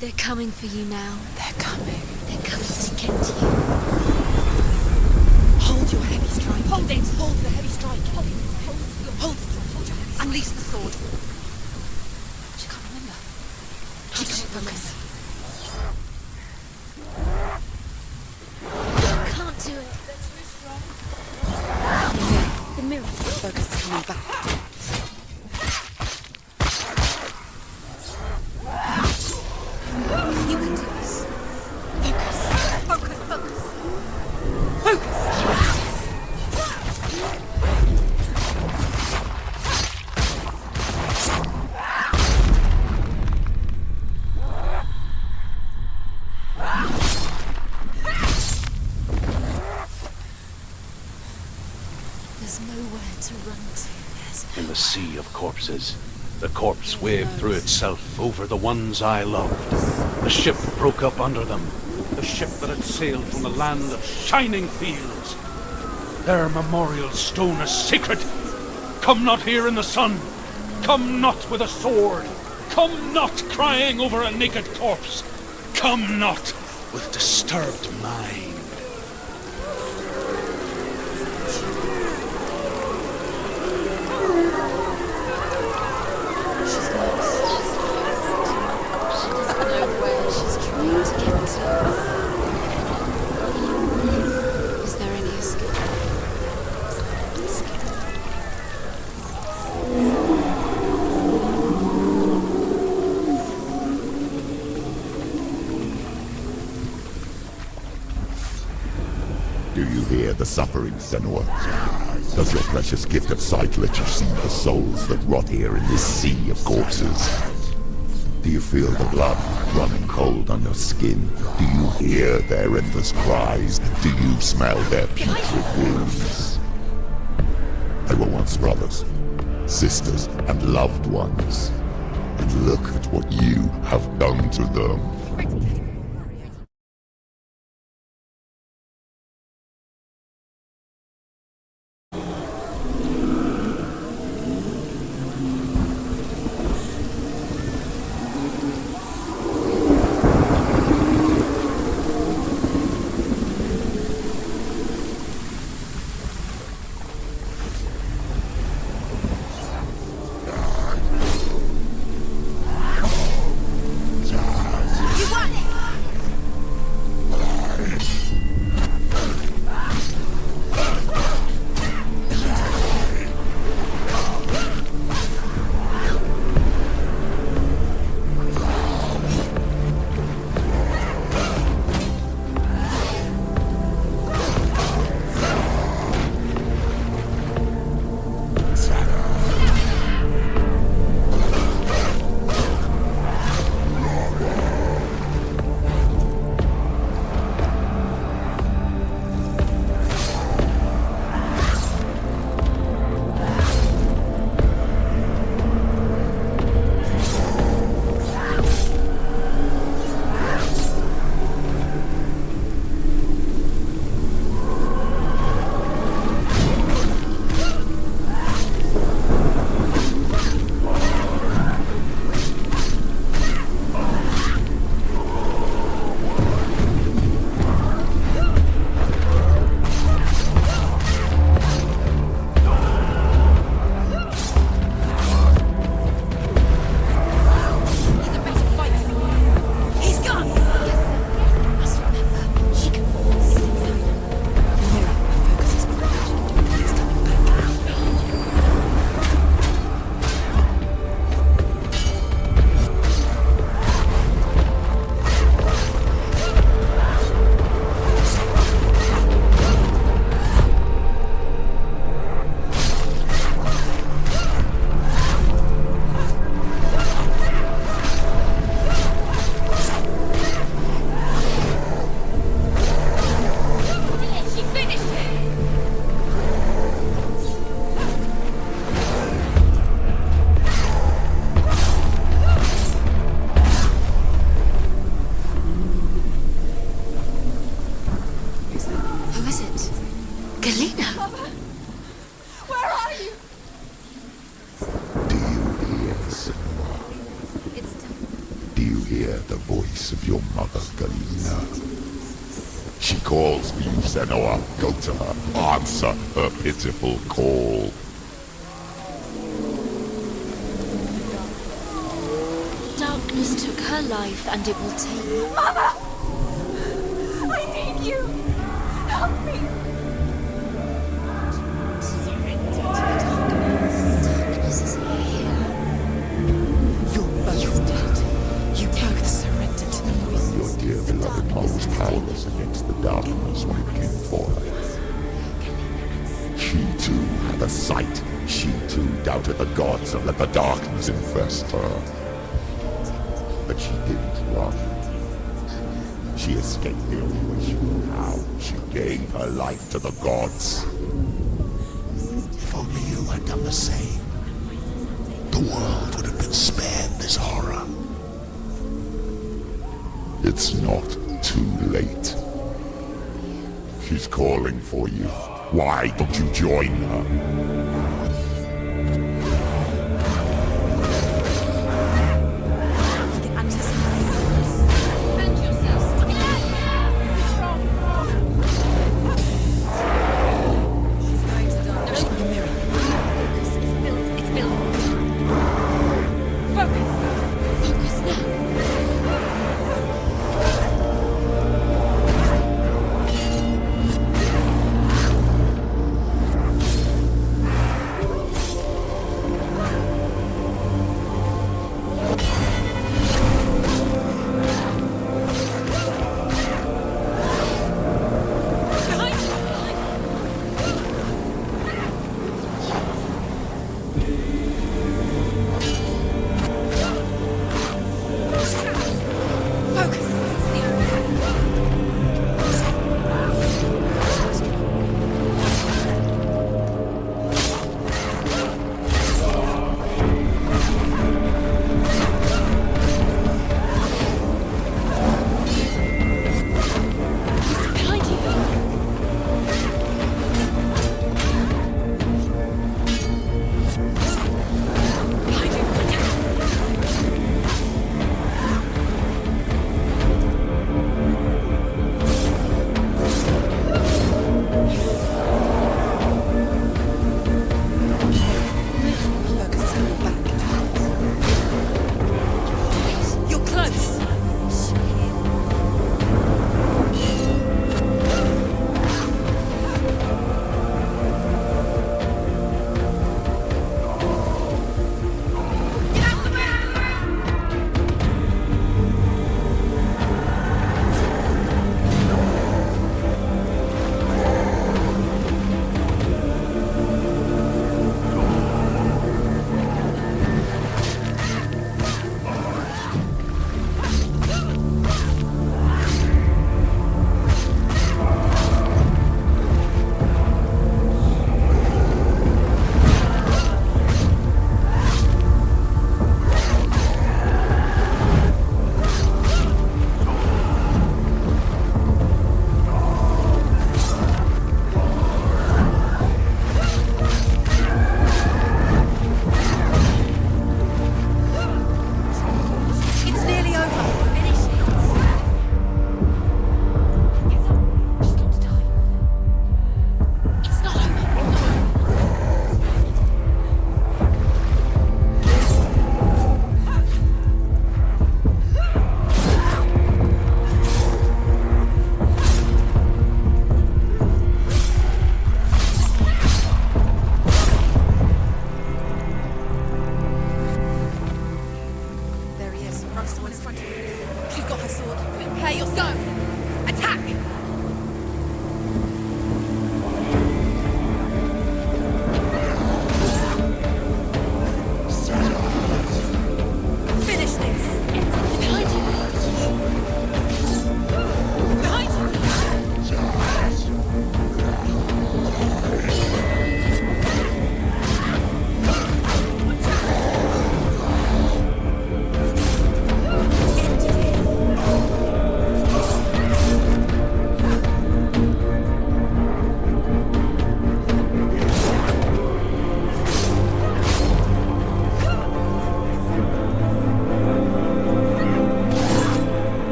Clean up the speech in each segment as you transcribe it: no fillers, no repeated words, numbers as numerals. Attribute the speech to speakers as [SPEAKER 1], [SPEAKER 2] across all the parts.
[SPEAKER 1] They're coming for you now.
[SPEAKER 2] They're coming.
[SPEAKER 1] They're coming to get you.
[SPEAKER 2] Hold your heavy strike.
[SPEAKER 1] Hold it!
[SPEAKER 2] Hold the heavy strike.
[SPEAKER 1] Hold it!
[SPEAKER 2] Hold it.
[SPEAKER 1] Hold your heavy strike.
[SPEAKER 2] Unleash the sword.
[SPEAKER 1] She can't remember.
[SPEAKER 2] She can't focus.
[SPEAKER 1] Can't do it. They're too strong. The mirror.
[SPEAKER 2] Focus is coming back.
[SPEAKER 1] You can do this.
[SPEAKER 2] Focus.
[SPEAKER 1] Focus, focus.
[SPEAKER 2] Focus.
[SPEAKER 1] There's nowhere to run to.
[SPEAKER 3] In the sea of corpses, the corpse waved through itself over the ones I loved. The ship broke up under them, the ship that had sailed from the land of shining fields. Their memorial stone is sacred. Come not here in the sun. Come not with a sword. Come not crying over a naked corpse. Come not with disturbed mind.
[SPEAKER 1] She's lost. She doesn't know where she's trying to get to. Is there any escape?
[SPEAKER 4] Do you hear the suffering, Senua? Does your precious gift of sight let you see the souls that rot here in this sea of corpses? Do you feel the blood running cold on your skin? Do you hear their endless cries? Do you smell their putrid wounds? They were once brothers, sisters, and loved ones. And look at what you have done to them. Do you hear the voice of your mother, Galina? She calls for you, Senua. Go to her. Answer her pitiful call.
[SPEAKER 1] Darkness took her life, and it will take...
[SPEAKER 2] Mother! I need you! Help me!
[SPEAKER 1] Surrender to the darkness. Darkness is here.
[SPEAKER 2] You're both dead. You both surrendered to the voices.
[SPEAKER 4] Your dear beloved mother was powerless against the darkness when it came for her. She too had a sight. She too doubted the gods and let the darkness infest her. But she didn't run. She escaped the only way she knew how. She gave her life to the gods.
[SPEAKER 5] If only you had done the same, the world would have been spared this horror.
[SPEAKER 4] It's not too late. She's calling for you. Why don't you join her?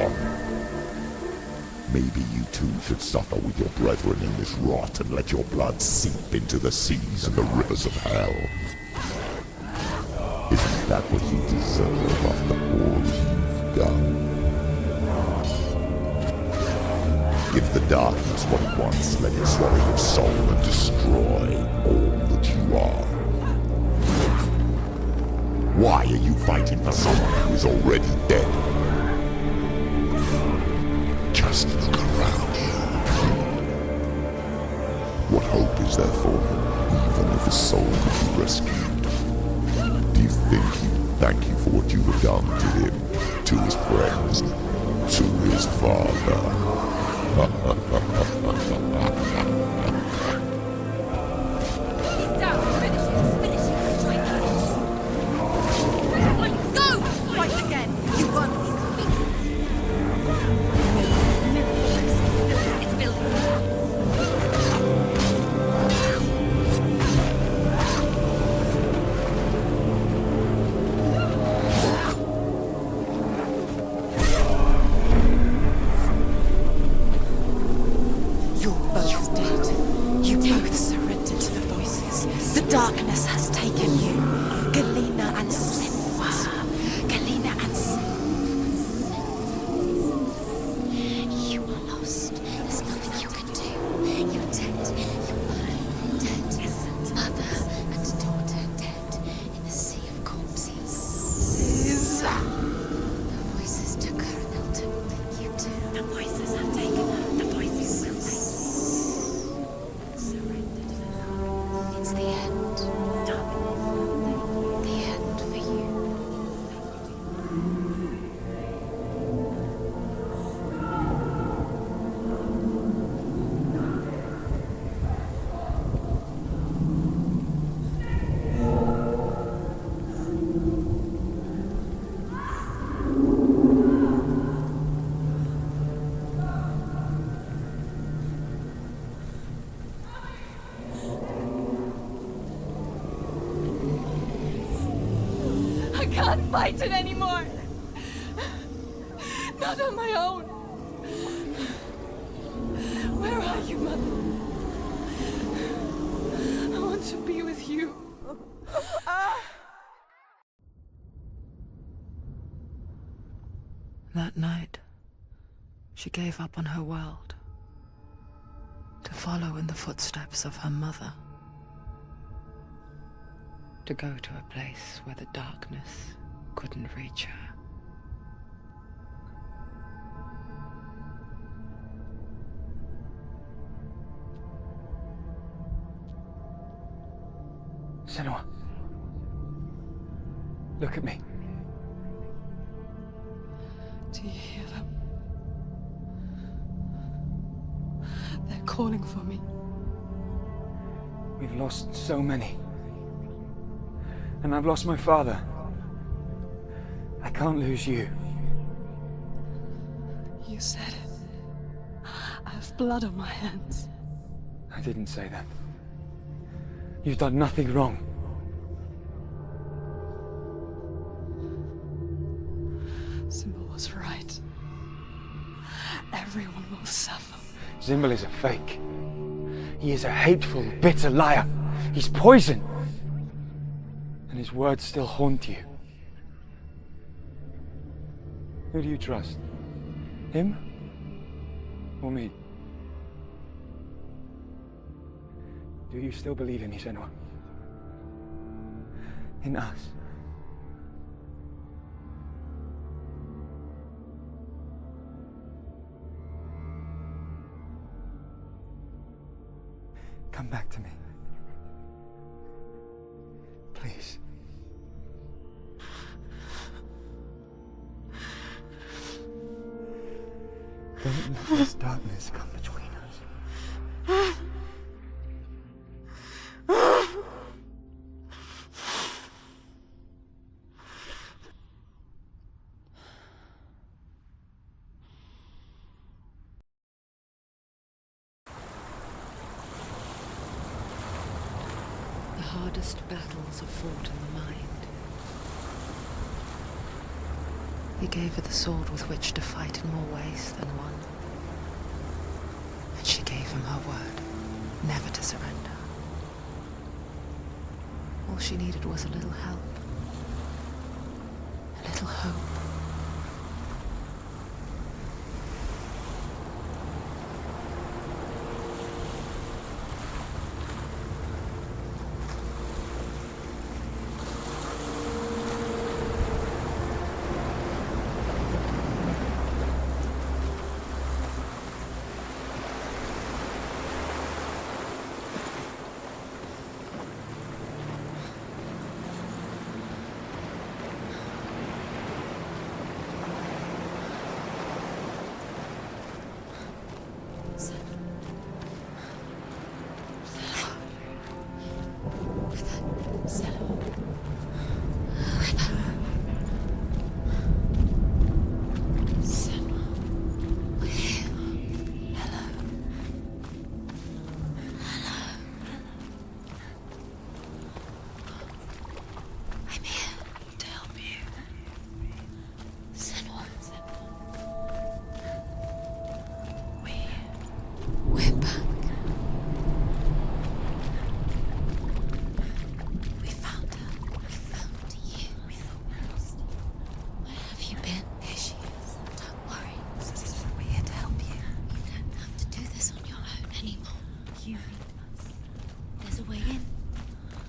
[SPEAKER 4] on. Maybe you too should suffer with your brethren in this rot and let your blood seep into the seas and the rivers of hell. Isn't that what you deserve after all you've done? Give the darkness what it wants, let it swallow your soul and destroy all that you are. Why are you fighting for someone who is already dead?
[SPEAKER 5] Just look around you.
[SPEAKER 4] What hope is there for him, even if his soul could be rescued? Do you think he'd thank you for what you have done to him, to his friends, to his father?
[SPEAKER 1] He's down. Finish him. Finish him. Strike him. Go! Fight again. You won. He's defeated. It's building.
[SPEAKER 2] You're both dead. You both surrendered to the voices. The darkness has taken you. Galena and Senua. Galena and
[SPEAKER 1] You are lost. There's nothing you can do. You're dead. You're dead. Mother and daughter dead in the sea of corpses. The voices took her and they'll take you too. The voices have taken her. The voices will take you. Surrender to the darkness. It's the end. The end for you.
[SPEAKER 2] I can't fight it anymore. Not on my own. Where are you, Mother? I want to be with you. That night, she gave up on her world to follow in the footsteps of her mother. To go to a place where the darkness couldn't reach her.
[SPEAKER 6] Senua. Look at me.
[SPEAKER 2] Do you hear them? They're calling for me.
[SPEAKER 6] We've lost so many. And I've lost my father. I can't lose you.
[SPEAKER 2] You said it. I have blood on my hands.
[SPEAKER 6] I didn't say that. You've done nothing wrong.
[SPEAKER 2] Symbol was right. Everyone will suffer.
[SPEAKER 6] Zimbel is a fake. He is a hateful, bitter liar. He's poison. And his words still haunt you. Who do you trust? Him? Or me? Do you still believe in me, Senua? In us? Come back to me. Please. Don't let this darkness come between us.
[SPEAKER 2] The hardest battles are fought in the mind. He gave her the sword with which to fight in more ways than one. And she gave him her word, never to surrender. All she needed was a little help. A little hope.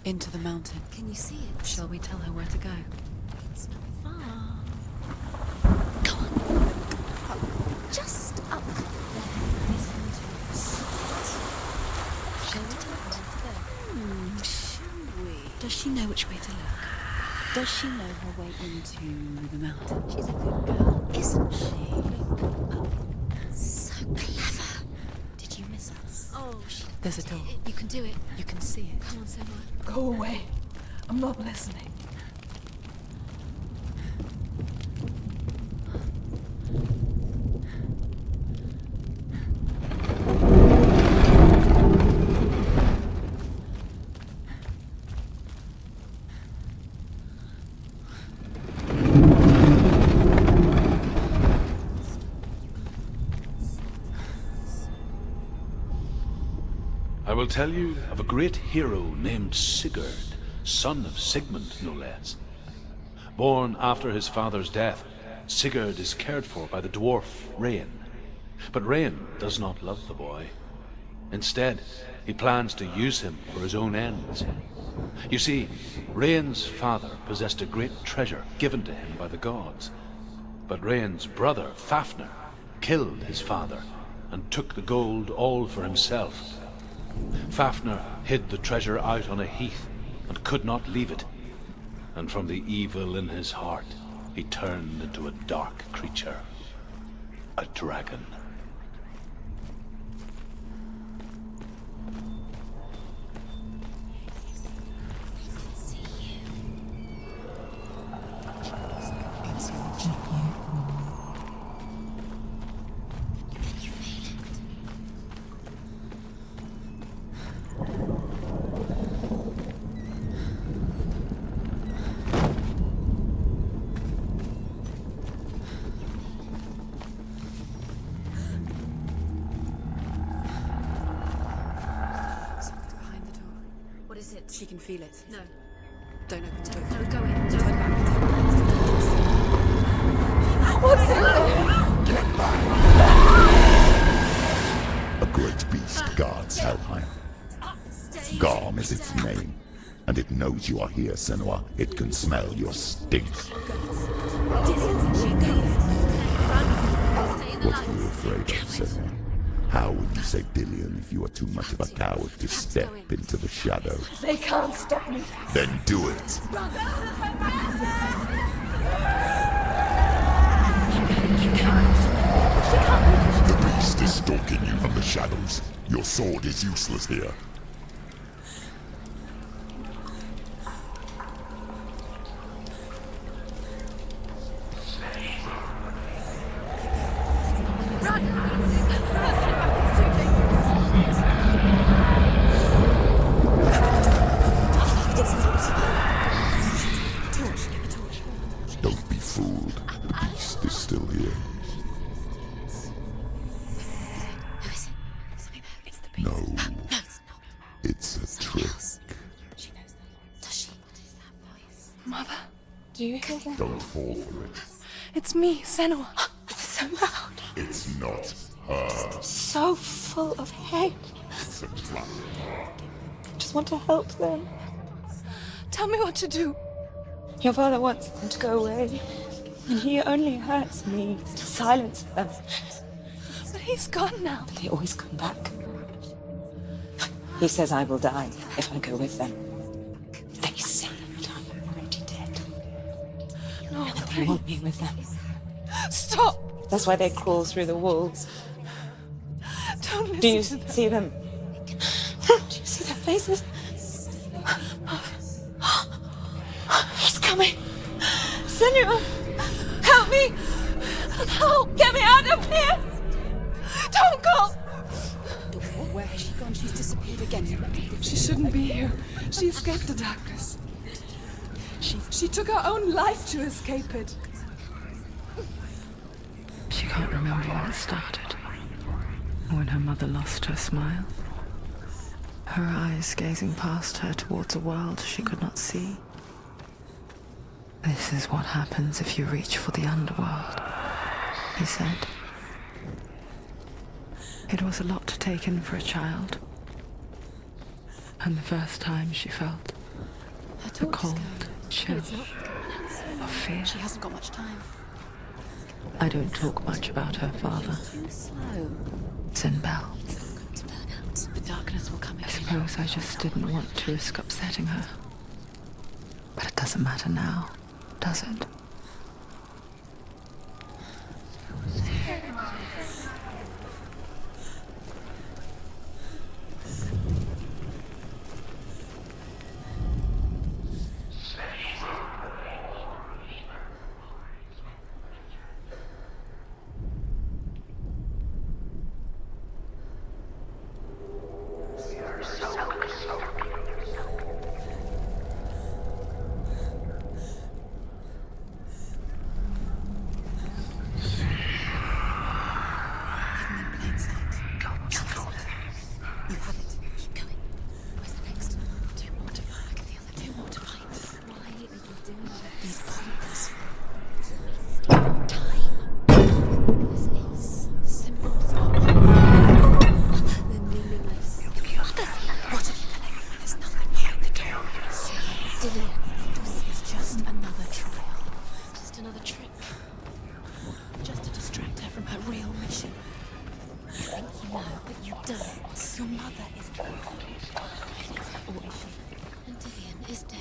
[SPEAKER 2] Into the mountain.
[SPEAKER 1] Can you see it?
[SPEAKER 2] Shall we tell her where to go?
[SPEAKER 1] It's not far. Go on. Just up there. Listen to it. Shall we tell her? Shall we?
[SPEAKER 2] Does she know which way to look? Does she know her way into the mountain?
[SPEAKER 1] She's a good girl, isn't she? Look. So clever. Did you miss us? Oh,
[SPEAKER 2] There's a door.
[SPEAKER 1] You can do it.
[SPEAKER 2] You can see it.
[SPEAKER 1] Come on, Senua.
[SPEAKER 2] Go away. I'm not listening.
[SPEAKER 3] I will tell you of a great hero named Sigurd, son of Sigmund, no less. Born after his father's death, Sigurd is cared for by the dwarf Rain. But Rain does not love the boy. Instead, he plans to use him for his own ends. You see, Rain's father possessed a great treasure given to him by the gods. But Rain's brother, Fafnir, killed his father and took the gold all for himself. Fafnir hid the treasure out on a heath and could not leave it. And from the evil in his heart, he turned into a dark creature, a dragon.
[SPEAKER 2] She can feel it.
[SPEAKER 1] No.
[SPEAKER 2] Don't open the door.
[SPEAKER 1] No, go in.
[SPEAKER 2] Turn
[SPEAKER 1] Turn
[SPEAKER 2] back.
[SPEAKER 1] What's in there?
[SPEAKER 4] Get back! A great beast guards Helheim. Garm is its name, and it knows you are here, Senua. It can smell your stink. What are you afraid of, Senua? How would you save Dillion if you are too much of a coward to step into the shadows?
[SPEAKER 1] They can't stop me.
[SPEAKER 4] Then do it! The beast is stalking you from the shadows. Your sword is useless here. Don't be fooled. The beast
[SPEAKER 2] Do you hear that?
[SPEAKER 4] Don't fall for it.
[SPEAKER 2] It's me, Senua. It's so loud.
[SPEAKER 4] It's not her.
[SPEAKER 2] So full of hate.
[SPEAKER 4] It's a trap.
[SPEAKER 2] I just want to help them. Tell me what to do. Your father wants them to go away. And he only hurts me to silence them. But he's gone now. They always come back. He says I will die if I go with them. They say that I'm already dead. No, and they want me with them. Stop! That's why they crawl through the walls. Don't listen to them. Do you see them? Do you see their faces? He's coming. Senua, help me! Help! Get me out of here! Don't go!
[SPEAKER 7] Where has she gone? She's disappeared again.
[SPEAKER 2] She shouldn't be here. She escaped the darkness. She took her own life to escape it.
[SPEAKER 8] She can't remember when it started. When her mother lost her smile. Her eyes gazing past her towards a world she could not see. This is what happens if you reach for the underworld, he said. It was a lot to take in for a child. And the first time she felt the cold chill of fear.
[SPEAKER 7] She hasn't got much time.
[SPEAKER 8] I don't talk much about her father,
[SPEAKER 7] Too slow.
[SPEAKER 8] Sinbel.
[SPEAKER 7] To burn out. The darkness will come
[SPEAKER 8] I
[SPEAKER 7] again.
[SPEAKER 8] suppose I just didn't want to risk upsetting her. But it doesn't matter now, does it?
[SPEAKER 7] You have it. Keep going. Where's the next? Two more to find. The other two more to find. Why are you doing that? These pointless. Time. This is symbols of. They're meaningless. What have you done? There's nothing behind the door. Dillian, this is just another trial. Just another trip. Just to distract her from her real mission. You think you know, but you don't. Your mother is dead. Or is she?
[SPEAKER 1] And Dillian is dead.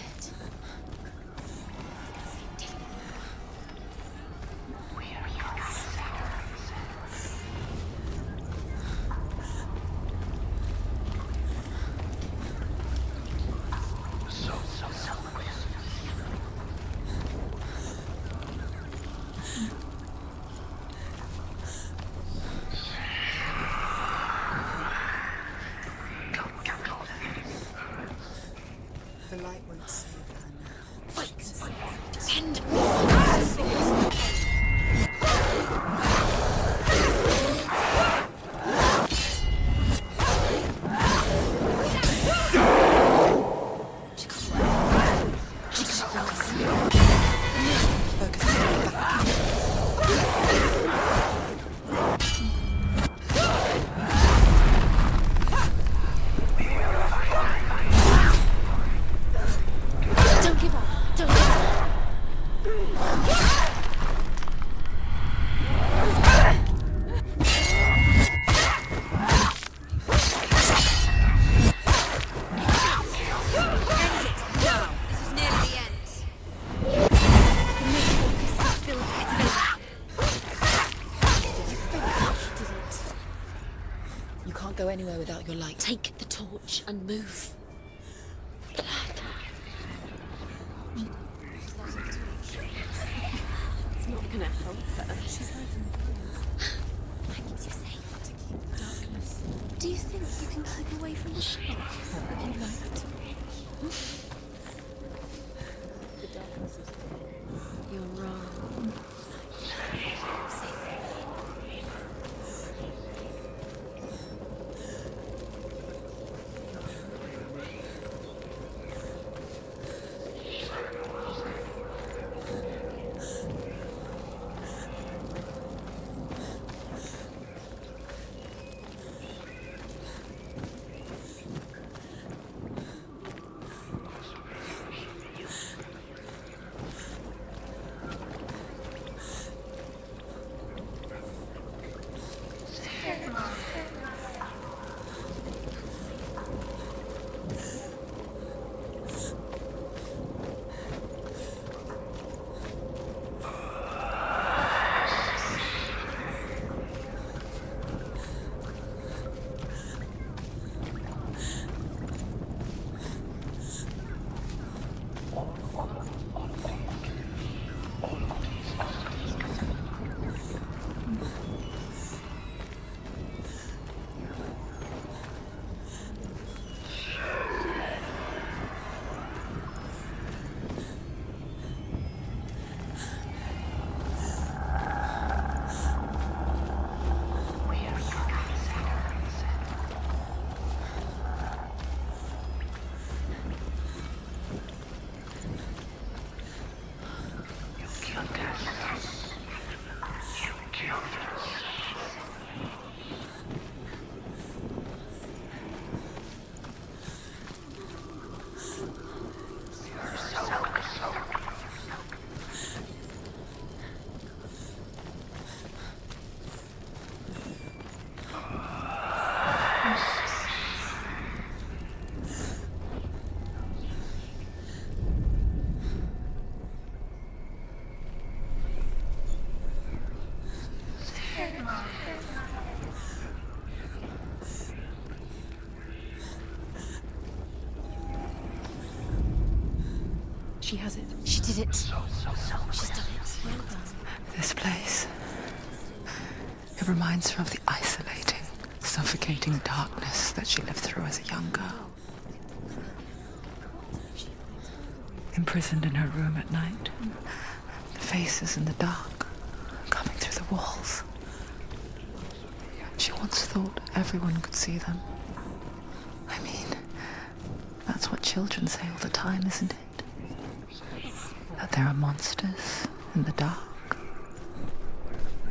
[SPEAKER 7] The light won't save her now.
[SPEAKER 1] Wait! Send me! Don't give up! Don't give up! This is nearly the end. The Motherboard is filled with vision.
[SPEAKER 7] Didn't. You can't go anywhere without your light.
[SPEAKER 1] Take the torch and move.
[SPEAKER 7] It's not gonna help her. She's hiding.
[SPEAKER 1] That keeps you safe. To keep darkness. Do you think you can keep away from the shop?
[SPEAKER 7] Have you light? The darkness is
[SPEAKER 1] You're wrong. Safe.
[SPEAKER 7] She has it. She did it. She's done it. Well done.
[SPEAKER 8] This place. It reminds her of the isolating, suffocating darkness that she lived through as a young girl. Imprisoned in her room at night. The faces in the dark, coming through the walls. She once thought everyone could see them. I mean, that's what children say all the time, isn't it? That there are monsters in the dark.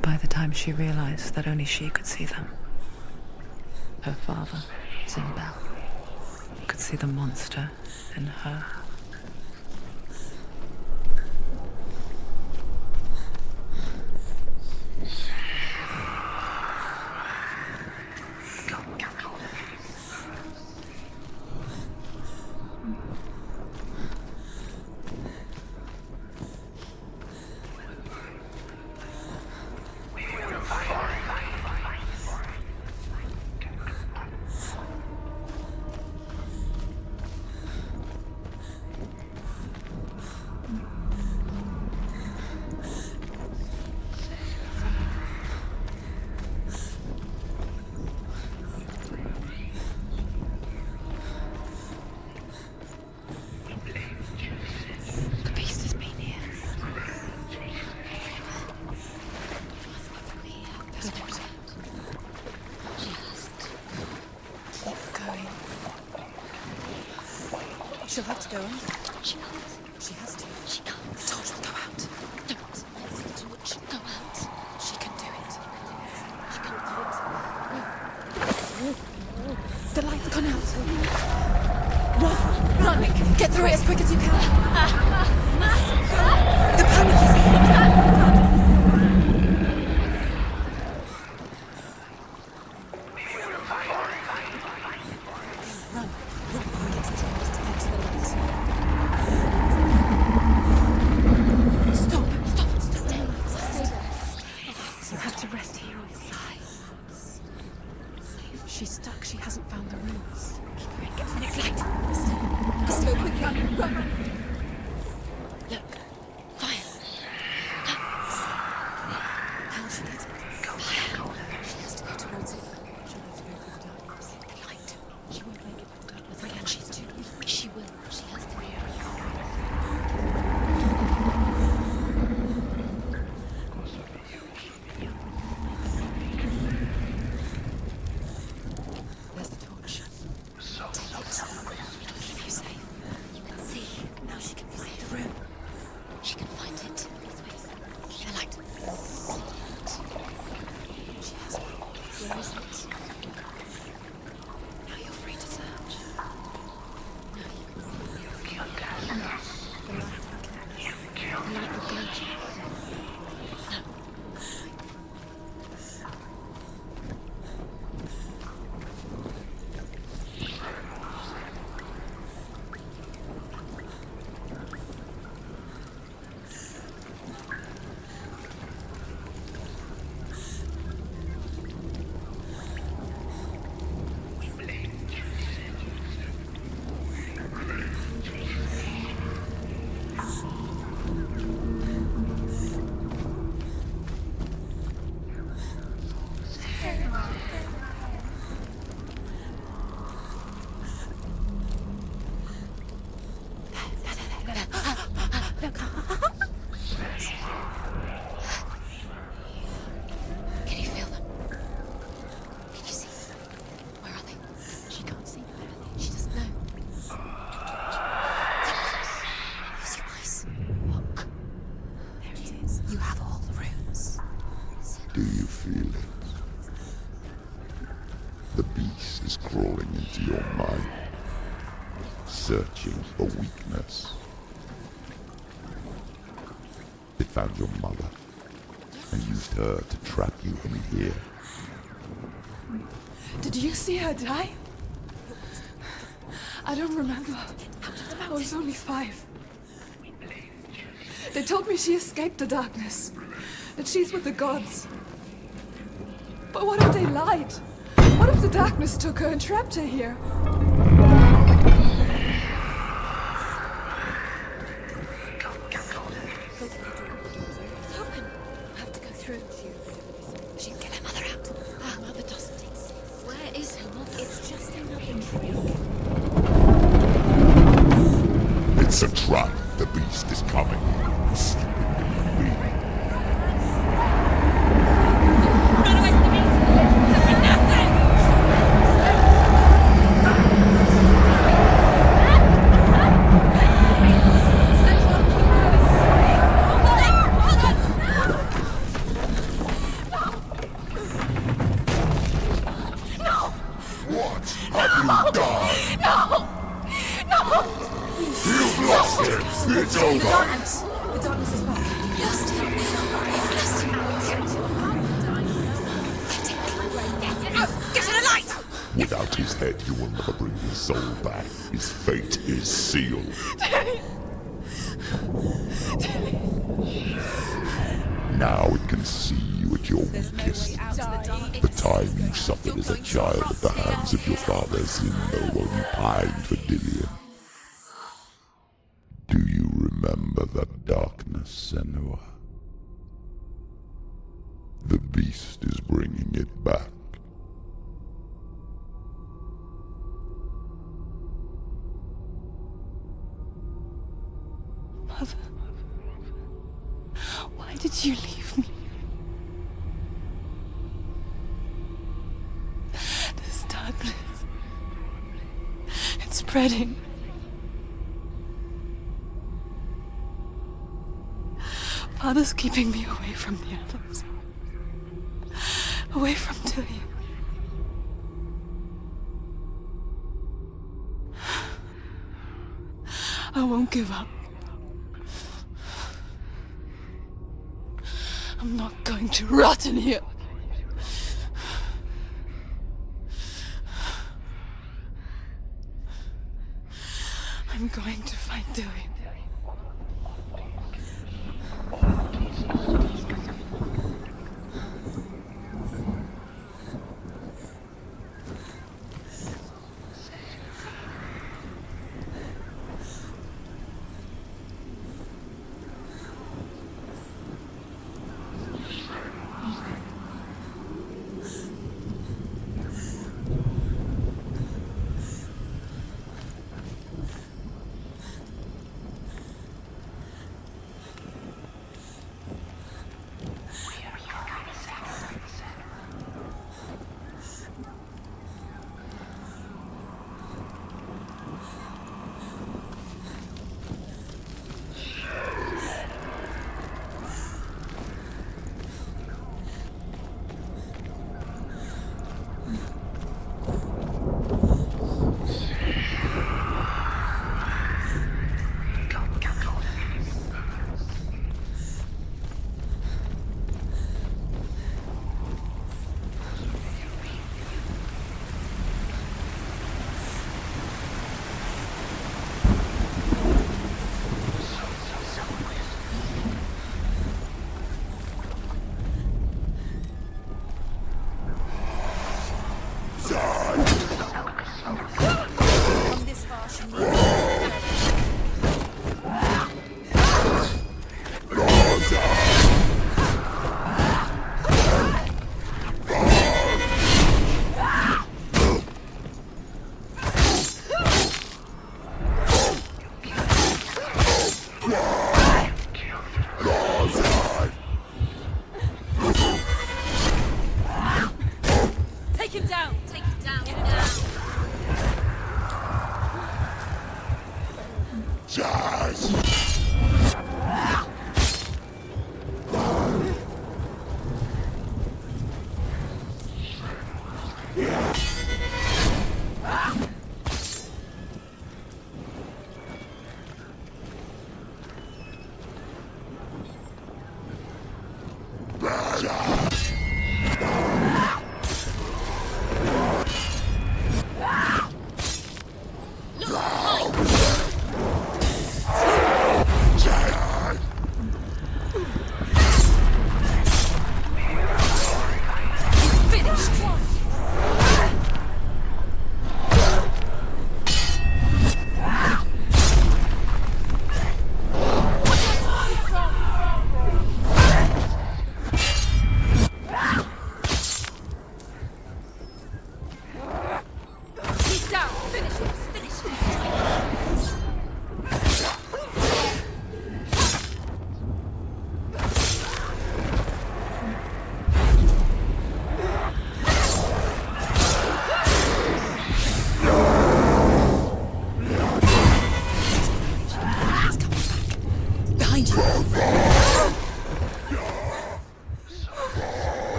[SPEAKER 8] By the time she realized that only she could see them, her father, Zimbel, could see the monster in her.
[SPEAKER 7] She'll have to go in.
[SPEAKER 1] She can't.
[SPEAKER 7] She has to.
[SPEAKER 1] She can't.
[SPEAKER 7] The torch will go out.
[SPEAKER 1] Don't let the torch go out.
[SPEAKER 7] She can do it.
[SPEAKER 1] She can't do it.
[SPEAKER 7] The light's gone out. Run! Run! Get through it as quick as you can. The panic is She's stuck. She hasn't found the rooms.
[SPEAKER 1] Get to the next light.
[SPEAKER 7] Let's go quick. Run.
[SPEAKER 1] Look. Fire.
[SPEAKER 7] How'll she get it?
[SPEAKER 1] Fire.
[SPEAKER 7] She has to go towards it. She'll have to go through the darkness.
[SPEAKER 1] The light.
[SPEAKER 7] She won't make it through the darkness.
[SPEAKER 1] Why can't she do? She will. She has to.
[SPEAKER 7] Where's the torch?
[SPEAKER 1] Keep you safe. You can see. Now she can find the room. She can find it. The light.
[SPEAKER 7] She has it.
[SPEAKER 1] Where is it? Now you're free to search. Now you can see. The light will guide you. No. Can you feel them? Can you see them? Where are they?
[SPEAKER 7] She can't see them.
[SPEAKER 1] She doesn't know. Use your eyes. Look.
[SPEAKER 7] There it is.
[SPEAKER 1] You have all the rooms.
[SPEAKER 4] Do you feel it? The beast is crawling into your mind, searching for weakness. It found your mother and used her to trap you in here.
[SPEAKER 2] Did you see her die? I don't remember. I was only 5. They told me she escaped the darkness, that she's with the gods. But what if they lied? What if the darkness took her and trapped her here?
[SPEAKER 4] It's a trap. The beast is coming. Stupid me.
[SPEAKER 1] Run away from the beast! For nothing!
[SPEAKER 4] What have you done?
[SPEAKER 1] No! No!
[SPEAKER 4] You've lost him. It's over.
[SPEAKER 1] The darkness is back. You've lost him. You've lost him. Get out! Get to the light!
[SPEAKER 4] Without his head, you will never bring his soul back. His fate is sealed. Now it can see you at your weakest. The time you suffered as a child at the hands of your father's Zindo while you pined for Dillion. Do you remember that darkness, Senua? The beast is bringing it back.
[SPEAKER 2] Mother, why did you leave me? This darkness, it's spreading. Father's keeping me away from the others. Away from Dillion. I won't give up. I'm not going to rot in here. I'm going to fight Dillion.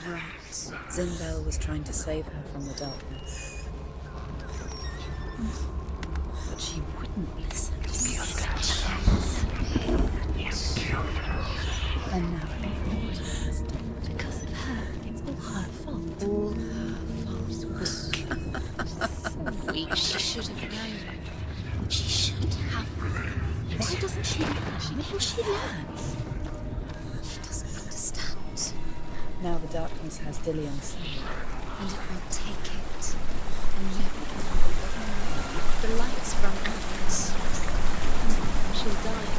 [SPEAKER 9] Right. Zimbel was trying to save her from the darkness. But she wouldn't listen. And now
[SPEAKER 1] Because of her. It's all her fault.
[SPEAKER 9] all her fault.
[SPEAKER 1] Weak. She should have known. She should have. Why doesn't she learn? Maybe she learns. She doesn't understand.
[SPEAKER 9] Now the darkness has Dillion's soul.
[SPEAKER 1] And it will take it. And live it. The lights run out. She'll die.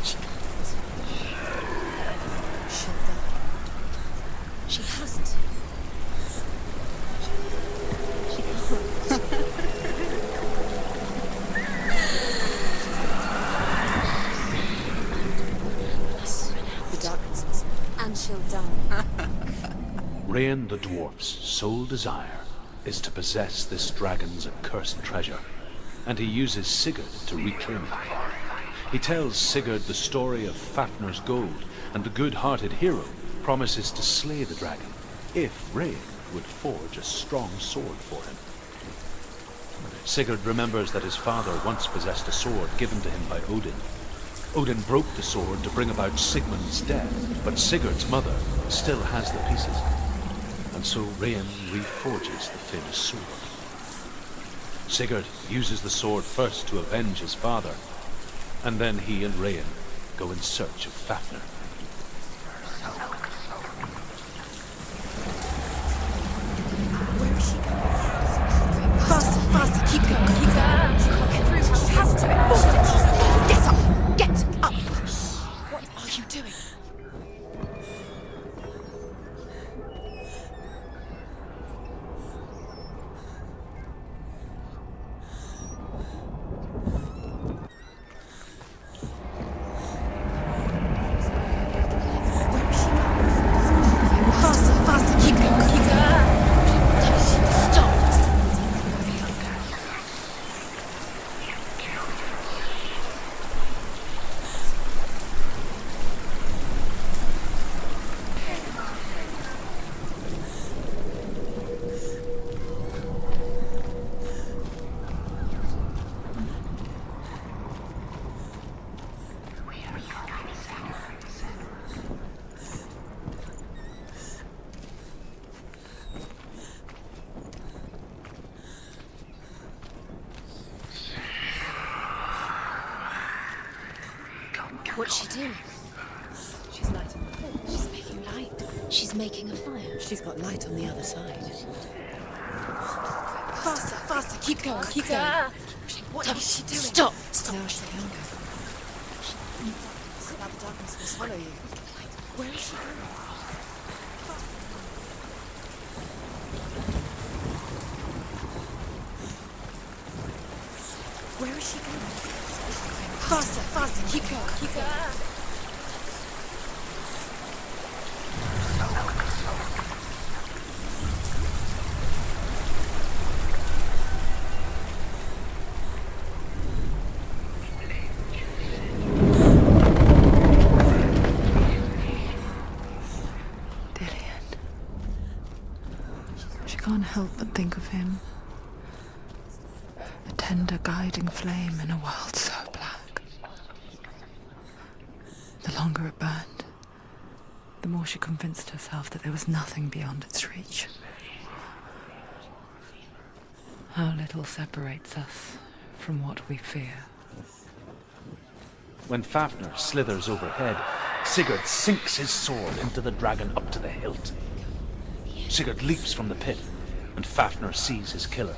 [SPEAKER 1] She can't.
[SPEAKER 9] She'll die.
[SPEAKER 1] She has to. She can't.
[SPEAKER 9] The darkness must.
[SPEAKER 1] And she'll die.
[SPEAKER 3] Rain the dwarf's sole desire is to possess this dragon's accursed treasure, and he uses Sigurd to reclaim it. He tells Sigurd the story of Fafnir's gold, and the good-hearted hero promises to slay the dragon if Rain would forge a strong sword for him. Sigurd remembers that his father once possessed a sword given to him by Odin. Odin broke the sword to bring about Sigmund's death, but Sigurd's mother still has the pieces. And so Rain reforges the famous sword. Sigurd uses the sword first to avenge his father, and then he and Rain go in search of Fafnir.
[SPEAKER 1] Where is she going? Faster, faster, keep going, keep going. Everyone has to force it. Get up, get up. What are you doing? Where is she going? Faster, faster, keep going, keep going. Stop. What's she doing?
[SPEAKER 9] She's lighting the fire.
[SPEAKER 1] She's making light. She's making a fire.
[SPEAKER 9] She's got light on the other side.
[SPEAKER 1] Faster, faster, keep going, keep going. What is she doing? Stop, stop.
[SPEAKER 9] Now she can go. Now the darkness will swallow you.
[SPEAKER 1] Where is she going? Where is she going? Faster, faster, keep going, keep going.
[SPEAKER 8] She can't help but think of him. A tender guiding flame in a world so black. The longer it burned, the more she convinced herself that there was nothing beyond its reach. How little separates us from what we fear.
[SPEAKER 3] When Fafnir slithers overhead, Sigurd sinks his sword into the dragon up to the hilt. Sigurd leaps from the pit, and Fafnir sees his killer.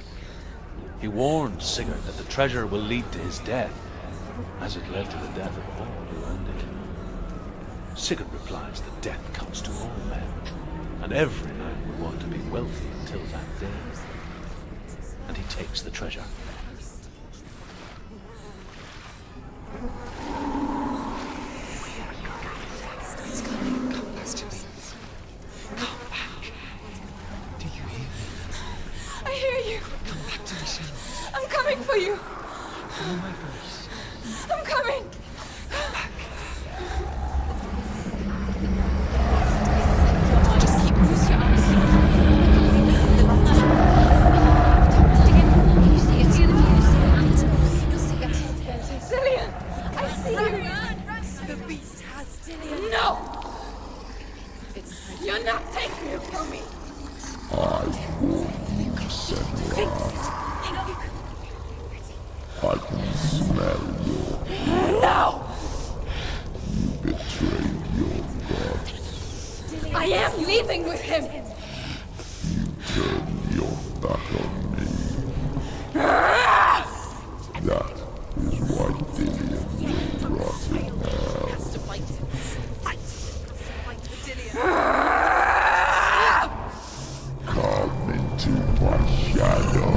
[SPEAKER 3] He warns Sigurd that the treasure will lead to his death, as it led to the death of all who owned it. Sigurd replies that death comes to all men, and every man will want to be wealthy until that day. And he takes the treasure.
[SPEAKER 1] It's coming. Come back to me.
[SPEAKER 6] Come back. Do you hear me?
[SPEAKER 2] I hear you.
[SPEAKER 6] Come back to me, Senua.
[SPEAKER 2] I'm coming for you.
[SPEAKER 6] Follow my voice.
[SPEAKER 2] I'm coming.
[SPEAKER 6] Come back.
[SPEAKER 2] No! You're not taking it from me!
[SPEAKER 4] I warn you, Senua. I can smell your...
[SPEAKER 2] No!
[SPEAKER 4] You betrayed your god.
[SPEAKER 2] I am leaving with him!
[SPEAKER 4] You turned your back on me. That is why Dillian will rot in hell. Come into my shadow.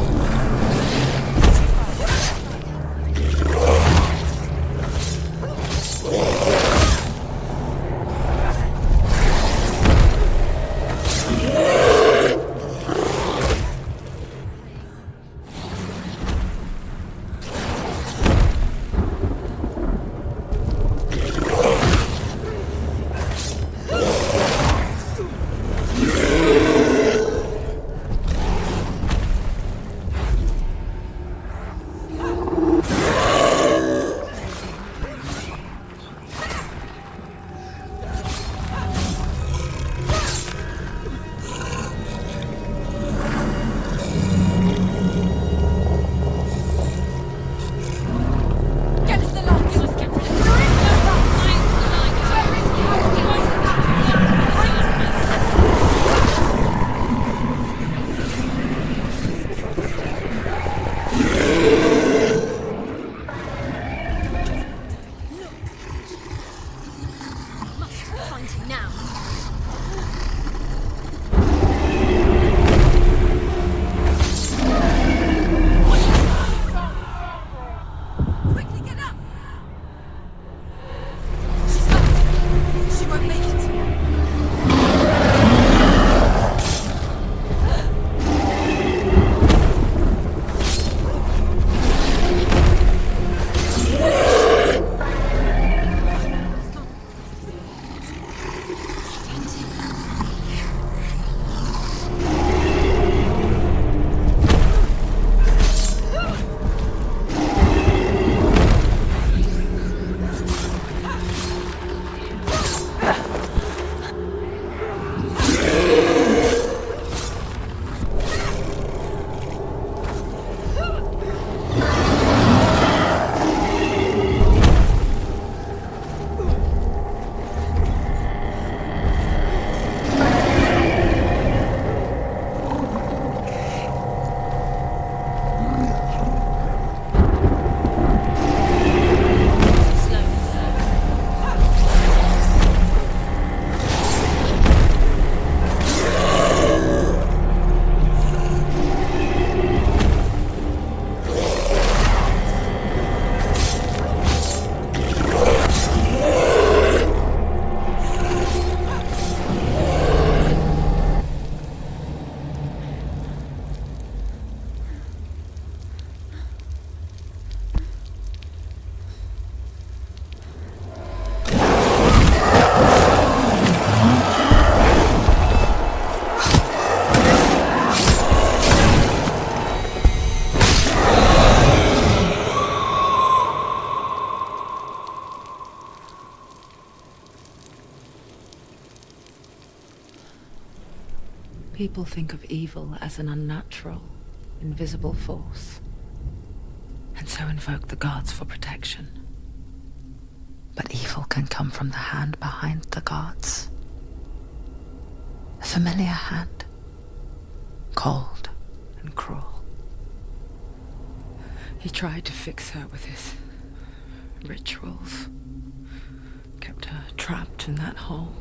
[SPEAKER 8] People think of evil as an unnatural, invisible force, and so invoke the gods for protection. But evil can come from the hand behind the gods. A familiar hand, cold and cruel. He tried to fix her with his rituals, kept her trapped in that hole.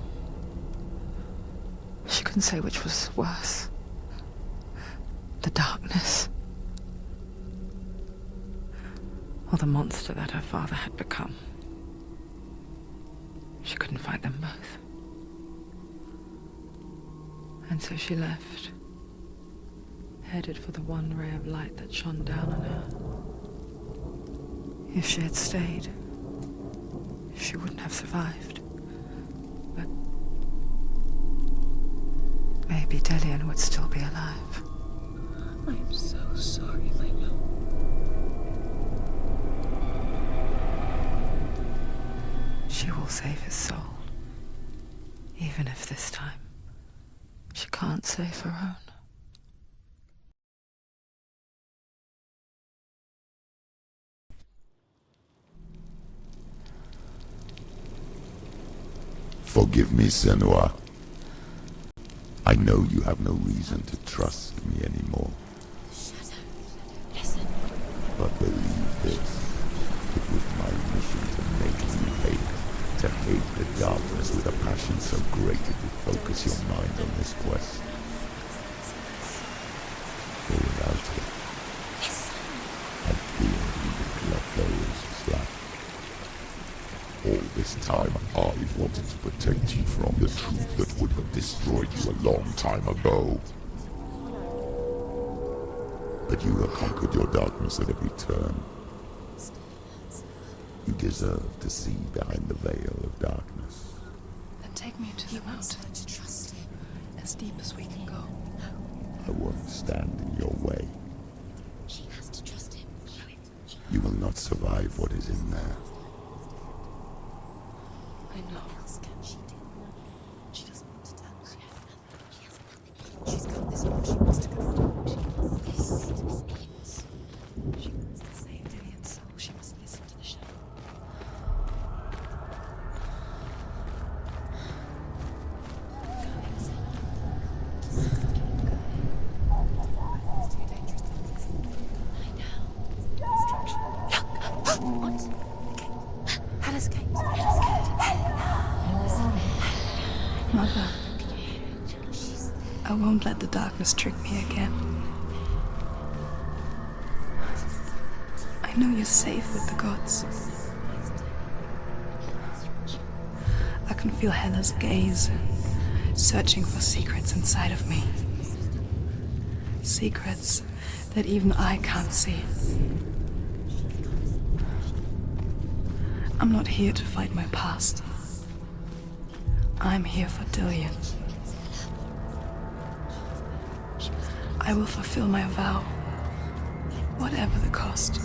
[SPEAKER 8] She couldn't say which was worse. The darkness, or the monster that her father had become. She couldn't fight them both. And so she left, headed for the one ray of light that shone down on her. If she had stayed, she wouldn't have survived. But maybe Dillian would still be alive.
[SPEAKER 9] I'm so sorry, my love.
[SPEAKER 8] She will save his soul. Even if this time she can't save her own.
[SPEAKER 4] Forgive me, Senua. I know you have no reason to trust me anymore.
[SPEAKER 1] Listen.
[SPEAKER 4] But believe this, it was my mission to make you hate. To hate the darkness with a passion so great it would focus your mind on this quest. For without it, I fear you would let those slack. All this time, I wanted to protect you from the truth that would have destroyed you a long time ago. But you have conquered your darkness at every turn. You deserve to see behind the veil of darkness.
[SPEAKER 2] Then take me to the mountain. As deep as we can go.
[SPEAKER 4] I won't stand in your way.
[SPEAKER 1] She has to trust him.
[SPEAKER 4] You will not survive what is in there.
[SPEAKER 2] I know.
[SPEAKER 1] She doesn't want to tell. She has nothing. She's got this one. She wants to go forward. She wants this. She wants to save Dillian's soul. She must listen to the shadow. It's too dangerous to listen. I know. Distraction. Look! What? Hannah's gate.
[SPEAKER 2] Mother, I won't let the darkness trick me again. I know you're safe with the gods. I can feel Hela's gaze, searching for secrets inside of me. Secrets that even I can't see. I'm not here to fight my past. I'm here for Dillian. I will fulfill my vow, whatever the cost.